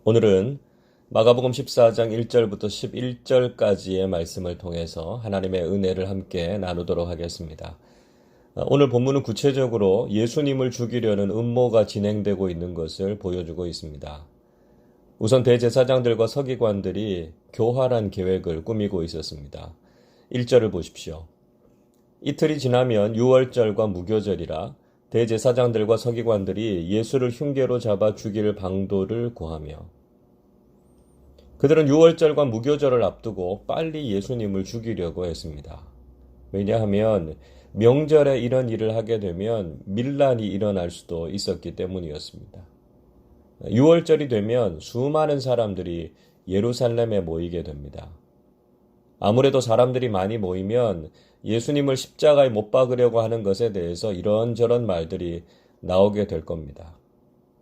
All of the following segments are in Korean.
오늘은 마가복음 14장 1절부터 11절까지의 말씀을 통해서 하나님의 은혜를 함께 나누도록 하겠습니다. 오늘 본문은 구체적으로 예수님을 죽이려는 음모가 진행되고 있는 것을 보여주고 있습니다. 우선 대제사장들과 서기관들이 교활한 계획을 꾸미고 있었습니다. 1절을 보십시오. 이틀이 지나면 유월절과 무교절이라 대제사장들과 서기관들이 예수를 흉계로 잡아 죽일 방도를 구하며, 그들은 유월절과 무교절을 앞두고 빨리 예수님을 죽이려고 했습니다. 왜냐하면 명절에 이런 일을 하게 되면 밀란이 일어날 수도 있었기 때문이었습니다. 유월절이 되면 수많은 사람들이 예루살렘에 모이게 됩니다. 아무래도 사람들이 많이 모이면 예수님을 십자가에 못 박으려고 하는 것에 대해서 이런저런 말들이 나오게 될 겁니다.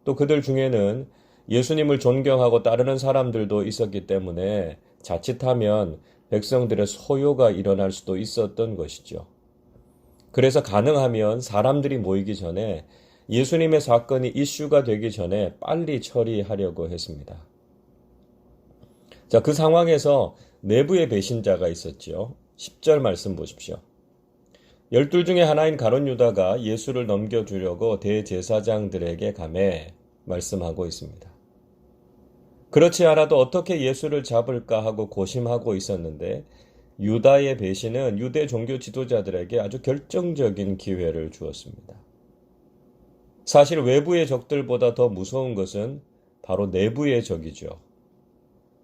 또 그들 중에는 예수님을 존경하고 따르는 사람들도 있었기 때문에 자칫하면 백성들의 소요가 일어날 수도 있었던 것이죠. 그래서 가능하면 사람들이 모이기 전에 예수님의 사건이 이슈가 되기 전에 빨리 처리하려고 했습니다. 자, 그 상황에서 내부의 배신자가 있었죠. 10절 말씀 보십시오. 12 중에 하나인 가룟 유다가 예수를 넘겨주려고 대제사장들에게 가매 말씀하고 있습니다. 그렇지 않아도 어떻게 예수를 잡을까 하고 고심하고 있었는데 유다의 배신은 유대 종교 지도자들에게 아주 결정적인 기회를 주었습니다. 사실 외부의 적들보다 더 무서운 것은 바로 내부의 적이죠.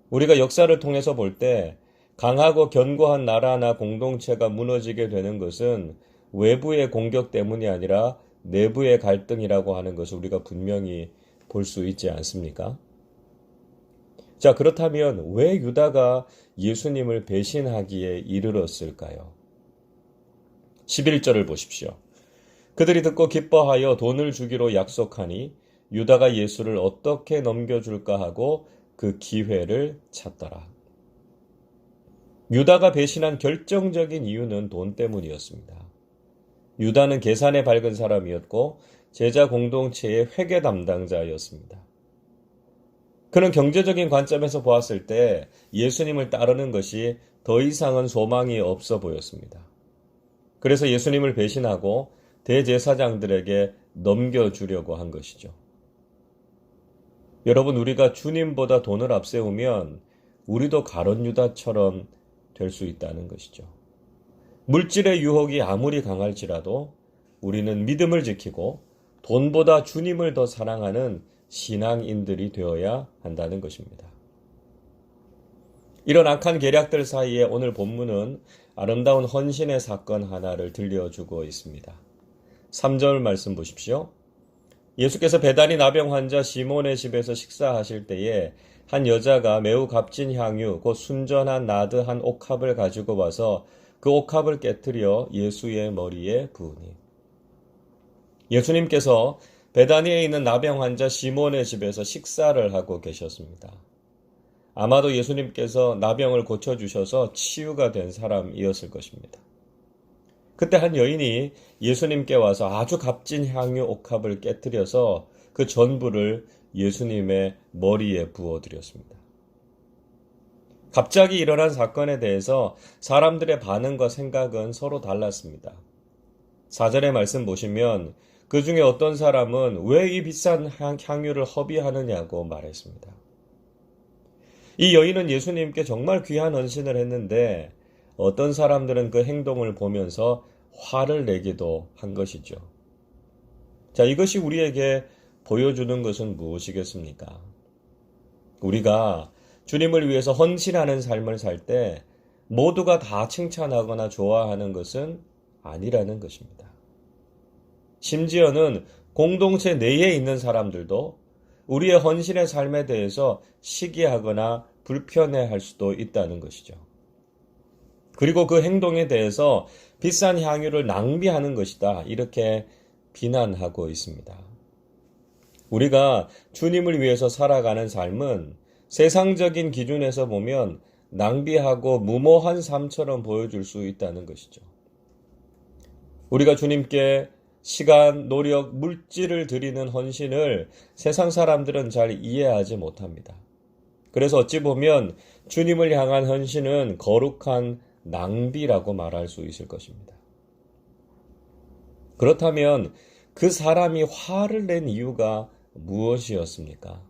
우리가 역사를 통해서 볼 때 강하고 견고한 나라나 공동체가 무너지게 되는 것은 외부의 공격 때문이 아니라 내부의 갈등이라고 하는 것을 우리가 분명히 볼 수 있지 않습니까? 자, 그렇다면 왜 유다가 예수님을 배신하기에 이르렀을까요? 11절을 보십시오. 그들이 듣고 기뻐하여 돈을 주기로 약속하니 유다가 예수를 어떻게 넘겨줄까 하고 그 기회를 찾더라. 유다가 배신한 결정적인 이유는 돈 때문이었습니다. 유다는 계산에 밝은 사람이었고 제자 공동체의 회계 담당자였습니다. 그는 경제적인 관점에서 보았을 때 예수님을 따르는 것이 더 이상은 소망이 없어 보였습니다. 그래서 예수님을 배신하고 대제사장들에게 넘겨주려고 한 것이죠. 여러분, 우리가 주님보다 돈을 앞세우면 우리도 가룟 유다처럼 될 수 있다는 것이죠. 물질의 유혹이 아무리 강할지라도 우리는 믿음을 지키고 돈보다 주님을 더 사랑하는 신앙인들이 되어야 한다는 것입니다. 이런 악한 계략들 사이에 오늘 본문은 아름다운 헌신의 사건 하나를 들려주고 있습니다. 3절 말씀 보십시오. 예수께서 베다니 나병 환자 시몬의 집에서 식사하실 때에 한 여자가 매우 값진 향유 곧 순전한 나드 한 옥합을 가지고 와서 그 옥합을 깨뜨려 예수의 머리에 부으니. 예수님께서 베다니에 있는 나병 환자 시몬의 집에서 식사를 하고 계셨습니다. 아마도 예수님께서 나병을 고쳐주셔서 치유가 된 사람이었을 것입니다. 그때 한 여인이 예수님께 와서 아주 값진 향유 옥합을 깨뜨려서 그 전부를 예수님의 머리에 부어드렸습니다. 갑자기 일어난 사건에 대해서 사람들의 반응과 생각은 서로 달랐습니다. 4절의 말씀 보시면 그 중에 어떤 사람은 왜 이 비싼 향유를 허비하느냐고 말했습니다. 이 여인은 예수님께 정말 귀한 헌신을 했는데 어떤 사람들은 그 행동을 보면서 화를 내기도 한 것이죠. 자, 이것이 우리에게 보여주는 것은 무엇이겠습니까? 우리가 주님을 위해서 헌신하는 삶을 살 때 모두가 다 칭찬하거나 좋아하는 것은 아니라는 것입니다. 심지어는 공동체 내에 있는 사람들도 우리의 헌신의 삶에 대해서 시기하거나 불편해할 수도 있다는 것이죠. 그리고 그 행동에 대해서 비싼 향유를 낭비하는 것이다, 이렇게 비난하고 있습니다. 우리가 주님을 위해서 살아가는 삶은 세상적인 기준에서 보면 낭비하고 무모한 삶처럼 보여줄 수 있다는 것이죠. 우리가 주님께 시간, 노력, 물질을 드리는 헌신을 세상 사람들은 잘 이해하지 못합니다. 그래서 어찌 보면 주님을 향한 헌신은 거룩한 낭비라고 말할 수 있을 것입니다. 그렇다면 그 사람이 화를 낸 이유가 무엇이었습니까?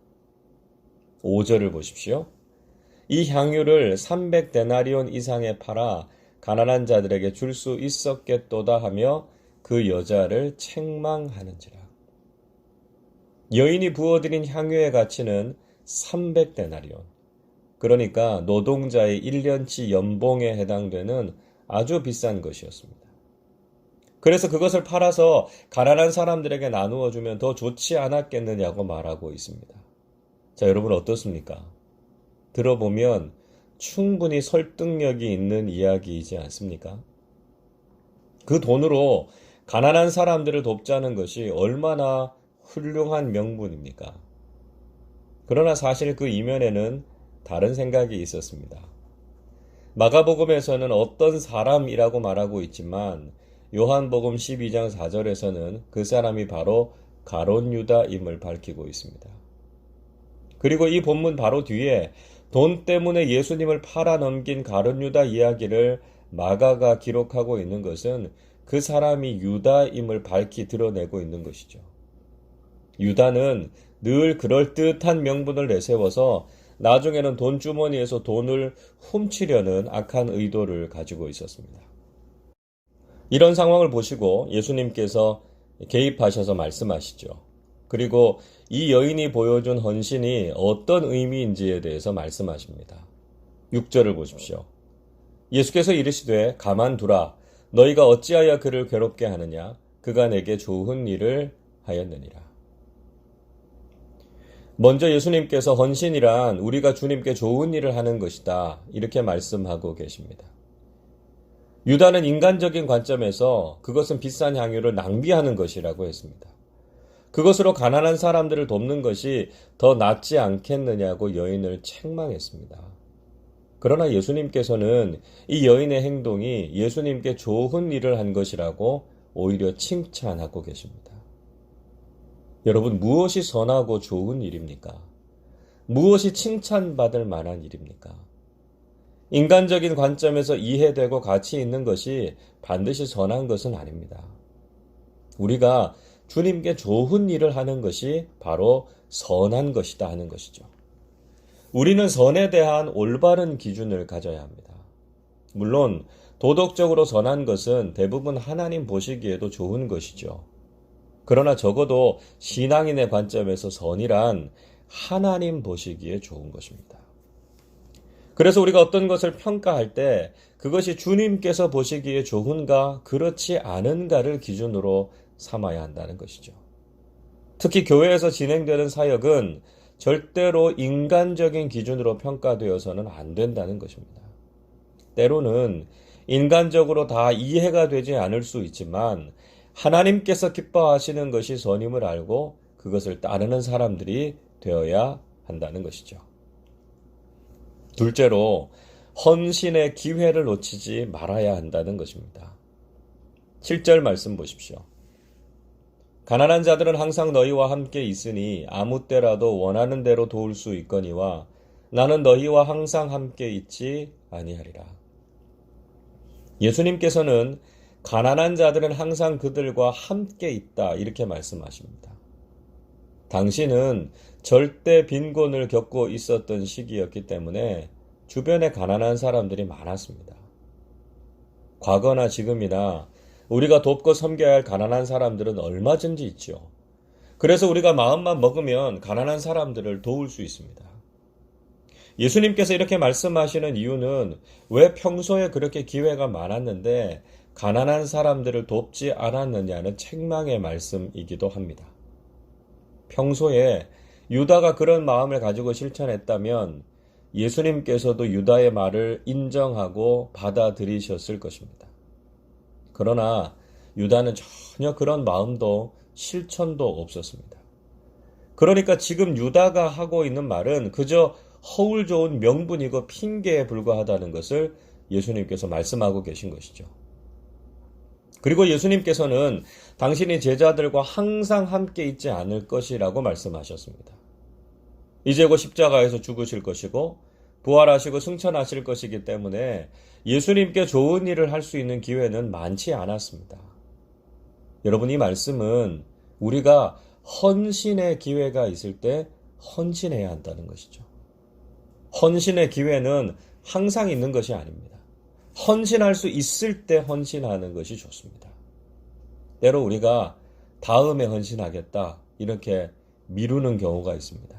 5절을 보십시오. 이 향유를 300데나리온 이상에 팔아 가난한 자들에게 줄 수 있었겠도다 하며 그 여자를 책망하는지라. 여인이 부어들인 향유의 가치는 300데나리온. 그러니까 노동자의 1년치 연봉에 해당되는 아주 비싼 것이었습니다. 그래서 그것을 팔아서 가난한 사람들에게 나누어 주면 더 좋지 않았겠느냐고 말하고 있습니다. 자, 여러분 어떻습니까? 들어보면 충분히 설득력이 있는 이야기이지 않습니까? 그 돈으로 가난한 사람들을 돕자는 것이 얼마나 훌륭한 명분입니까? 그러나 사실 그 이면에는 다른 생각이 있었습니다. 마가복음에서는 어떤 사람이라고 말하고 있지만 요한복음 12장 4절에서는 그 사람이 바로 가룟 유다임을 밝히고 있습니다. 그리고 이 본문 바로 뒤에 돈 때문에 예수님을 팔아넘긴 가룟 유다 이야기를 마가가 기록하고 있는 것은 그 사람이 유다임을 밝히 드러내고 있는 것이죠. 유다는 늘 그럴듯한 명분을 내세워서 나중에는 돈 주머니에서 돈을 훔치려는 악한 의도를 가지고 있었습니다. 이런 상황을 보시고 예수님께서 개입하셔서 말씀하시죠. 그리고 이 여인이 보여준 헌신이 어떤 의미인지에 대해서 말씀하십니다. 6절을 보십시오. 예수께서 이르시되 가만두라. 너희가 어찌하여 그를 괴롭게 하느냐. 그가 내게 좋은 일을 하였느니라. 먼저 예수님께서 헌신이란 우리가 주님께 좋은 일을 하는 것이다. 이렇게 말씀하고 계십니다. 유다는 인간적인 관점에서 그것은 비싼 향유를 낭비하는 것이라고 했습니다. 그것으로 가난한 사람들을 돕는 것이 더 낫지 않겠느냐고 여인을 책망했습니다. 그러나 예수님께서는 이 여인의 행동이 예수님께 좋은 일을 한 것이라고 오히려 칭찬하고 계십니다. 여러분, 무엇이 선하고 좋은 일입니까? 무엇이 칭찬받을 만한 일입니까? 인간적인 관점에서 이해되고 가치 있는 것이 반드시 선한 것은 아닙니다. 우리가 주님께 좋은 일을 하는 것이 바로 선한 것이다 하는 것이죠. 우리는 선에 대한 올바른 기준을 가져야 합니다. 물론 도덕적으로 선한 것은 대부분 하나님 보시기에도 좋은 것이죠. 그러나 적어도 신앙인의 관점에서 선이란 하나님 보시기에 좋은 것입니다. 그래서 우리가 어떤 것을 평가할 때 그것이 주님께서 보시기에 좋은가 그렇지 않은가를 기준으로 삼아야 한다는 것이죠. 특히 교회에서 진행되는 사역은 절대로 인간적인 기준으로 평가되어서는 안 된다는 것입니다. 때로는 인간적으로 다 이해가 되지 않을 수 있지만 하나님께서 기뻐하시는 것이 선임을 알고 그것을 따르는 사람들이 되어야 한다는 것이죠. 둘째로 헌신의 기회를 놓치지 말아야 한다는 것입니다. 7절 말씀 보십시오. 가난한 자들은 항상 너희와 함께 있으니 아무 때라도 원하는 대로 도울 수 있거니와 나는 너희와 항상 함께 있지 아니하리라. 예수님께서는 가난한 자들은 항상 그들과 함께 있다 이렇게 말씀하십니다. 당신은 절대 빈곤을 겪고 있었던 시기였기 때문에 주변에 가난한 사람들이 많았습니다. 과거나 지금이나 우리가 돕고 섬겨야 할 가난한 사람들은 얼마든지 있죠. 그래서 우리가 마음만 먹으면 가난한 사람들을 도울 수 있습니다. 예수님께서 이렇게 말씀하시는 이유는 왜 평소에 그렇게 기회가 많았는데 가난한 사람들을 돕지 않았느냐는 책망의 말씀이기도 합니다. 평소에 유다가 그런 마음을 가지고 실천했다면 예수님께서도 유다의 말을 인정하고 받아들이셨을 것입니다. 그러나 유다는 전혀 그런 마음도 실천도 없었습니다. 그러니까 지금 유다가 하고 있는 말은 그저 허울 좋은 명분이고 핑계에 불과하다는 것을 예수님께서 말씀하고 계신 것이죠. 그리고 예수님께서는 당신이 제자들과 항상 함께 있지 않을 것이라고 말씀하셨습니다. 이제 곧 십자가에서 죽으실 것이고 부활하시고 승천하실 것이기 때문에 예수님께 좋은 일을 할 수 있는 기회는 많지 않았습니다. 여러분, 이 말씀은 우리가 헌신의 기회가 있을 때 헌신해야 한다는 것이죠. 헌신의 기회는 항상 있는 것이 아닙니다. 헌신할 수 있을 때 헌신하는 것이 좋습니다. 때로 우리가 다음에 헌신하겠다 이렇게 미루는 경우가 있습니다.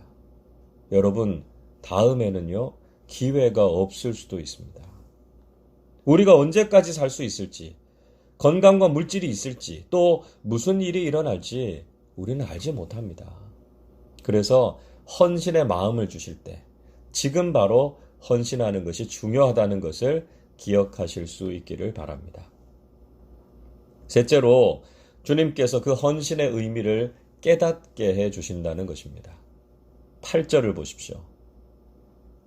여러분, 다음에는요, 기회가 없을 수도 있습니다. 우리가 언제까지 살 수 있을지, 건강과 물질이 있을지, 또 무슨 일이 일어날지 우리는 알지 못합니다. 그래서 헌신의 마음을 주실 때 지금 바로 헌신하는 것이 중요하다는 것을 기억하실 수 있기를 바랍니다. 셋째로 주님께서 그 헌신의 의미를 깨닫게 해 주신다는 것입니다. 8절을 보십시오.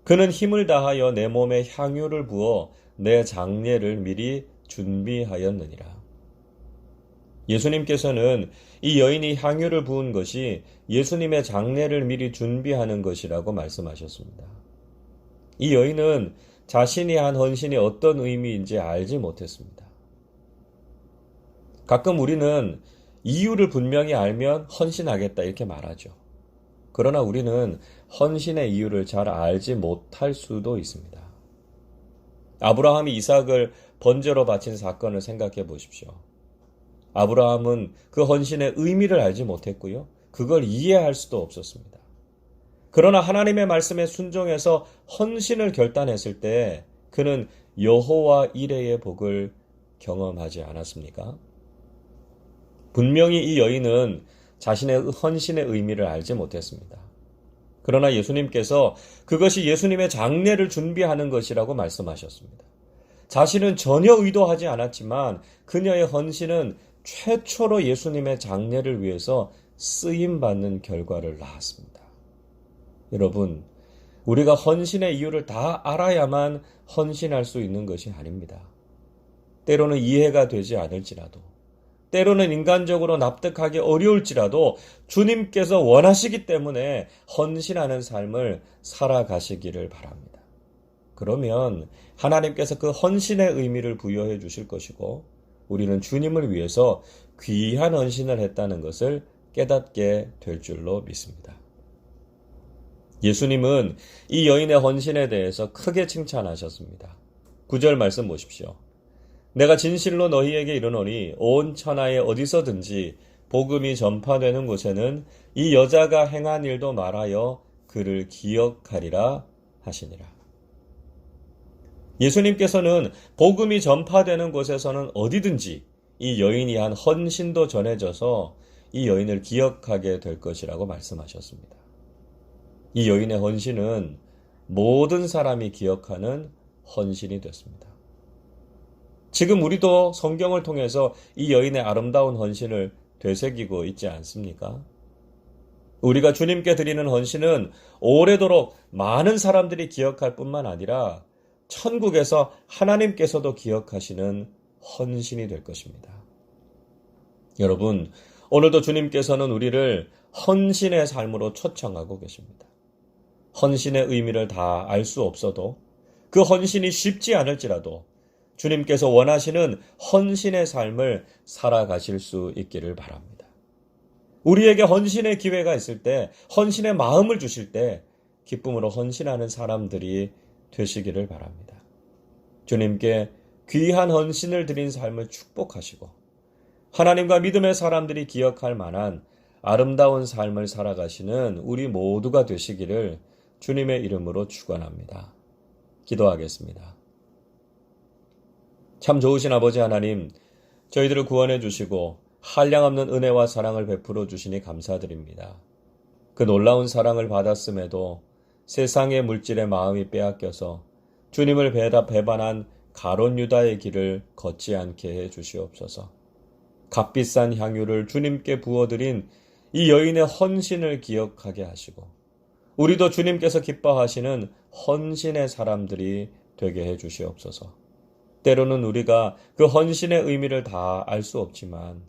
그는 힘을 다하여 내 몸에 향유를 부어 내 장례를 미리 준비하였느니라. 예수님께서는 이 여인이 향유를 부은 것이 예수님의 장례를 미리 준비하는 것이라고 말씀하셨습니다. 이 여인은 자신이 한 헌신이 어떤 의미인지 알지 못했습니다. 가끔 우리는 이유를 분명히 알면 헌신하겠다 이렇게 말하죠. 그러나 우리는 헌신의 이유를 잘 알지 못할 수도 있습니다. 아브라함이 이삭을 번제로 바친 사건을 생각해 보십시오. 아브라함은 그 헌신의 의미를 알지 못했고요. 그걸 이해할 수도 없었습니다. 그러나 하나님의 말씀에 순종해서 헌신을 결단했을 때 그는 여호와 이레의 복을 경험하지 않았습니까? 분명히 이 여인은 자신의 헌신의 의미를 알지 못했습니다. 그러나 예수님께서 그것이 예수님의 장례를 준비하는 것이라고 말씀하셨습니다. 자신은 전혀 의도하지 않았지만 그녀의 헌신은 최초로 예수님의 장례를 위해서 쓰임받는 결과를 낳았습니다. 여러분, 우리가 헌신의 이유를 다 알아야만 헌신할 수 있는 것이 아닙니다. 때로는 이해가 되지 않을지라도, 때로는 인간적으로 납득하기 어려울지라도 주님께서 원하시기 때문에 헌신하는 삶을 살아가시기를 바랍니다. 그러면 하나님께서 그 헌신의 의미를 부여해 주실 것이고 우리는 주님을 위해서 귀한 헌신을 했다는 것을 깨닫게 될 줄로 믿습니다. 예수님은 이 여인의 헌신에 대해서 크게 칭찬하셨습니다. 9절 말씀 보십시오. 내가 진실로 너희에게 이르노니 온 천하에 어디서든지 복음이 전파되는 곳에는 이 여자가 행한 일도 말하여 그를 기억하리라 하시니라. 예수님께서는 복음이 전파되는 곳에서는 어디든지 이 여인이 한 헌신도 전해져서 이 여인을 기억하게 될 것이라고 말씀하셨습니다. 이 여인의 헌신은 모든 사람이 기억하는 헌신이 됐습니다. 지금 우리도 성경을 통해서 이 여인의 아름다운 헌신을 되새기고 있지 않습니까? 우리가 주님께 드리는 헌신은 오래도록 많은 사람들이 기억할 뿐만 아니라 천국에서 하나님께서도 기억하시는 헌신이 될 것입니다. 여러분, 오늘도 주님께서는 우리를 헌신의 삶으로 초청하고 계십니다. 헌신의 의미를 다 알 수 없어도 그 헌신이 쉽지 않을지라도 주님께서 원하시는 헌신의 삶을 살아가실 수 있기를 바랍니다. 우리에게 헌신의 기회가 있을 때, 헌신의 마음을 주실 때 기쁨으로 헌신하는 사람들이 되시기를 바랍니다. 주님께 귀한 헌신을 드린 삶을 축복하시고 하나님과 믿음의 사람들이 기억할 만한 아름다운 삶을 살아가시는 우리 모두가 되시기를 주님의 이름으로 축원합니다. 기도하겠습니다. 참 좋으신 아버지 하나님, 저희들을 구원해 주시고 한량없는 은혜와 사랑을 베풀어 주시니 감사드립니다. 그 놀라운 사랑을 받았음에도 세상의 물질의 마음이 빼앗겨서 주님을 배반한 가룟 유다의 길을 걷지 않게 해 주시옵소서. 값비싼 향유를 주님께 부어드린 이 여인의 헌신을 기억하게 하시고 우리도 주님께서 기뻐하시는 헌신의 사람들이 되게 해 주시옵소서. 때로는 우리가 그 헌신의 의미를 다 알 수 없지만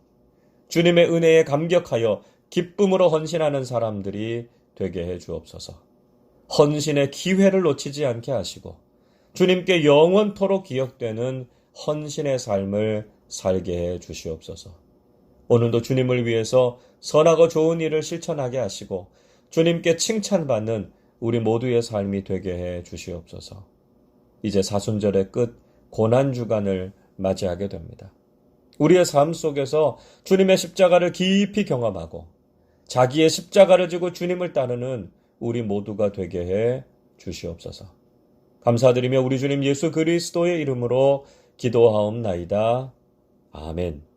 주님의 은혜에 감격하여 기쁨으로 헌신하는 사람들이 되게 해 주옵소서. 헌신의 기회를 놓치지 않게 하시고 주님께 영원토록 기억되는 헌신의 삶을 살게 해 주시옵소서. 오늘도 주님을 위해서 선하고 좋은 일을 실천하게 하시고 주님께 칭찬받는 우리 모두의 삶이 되게 해 주시옵소서. 이제 사순절의 끝 고난주간을 맞이하게 됩니다. 우리의 삶 속에서 주님의 십자가를 깊이 경험하고 자기의 십자가를 지고 주님을 따르는 우리 모두가 되게 해 주시옵소서. 감사드리며 우리 주님 예수 그리스도의 이름으로 기도하옵나이다. 아멘.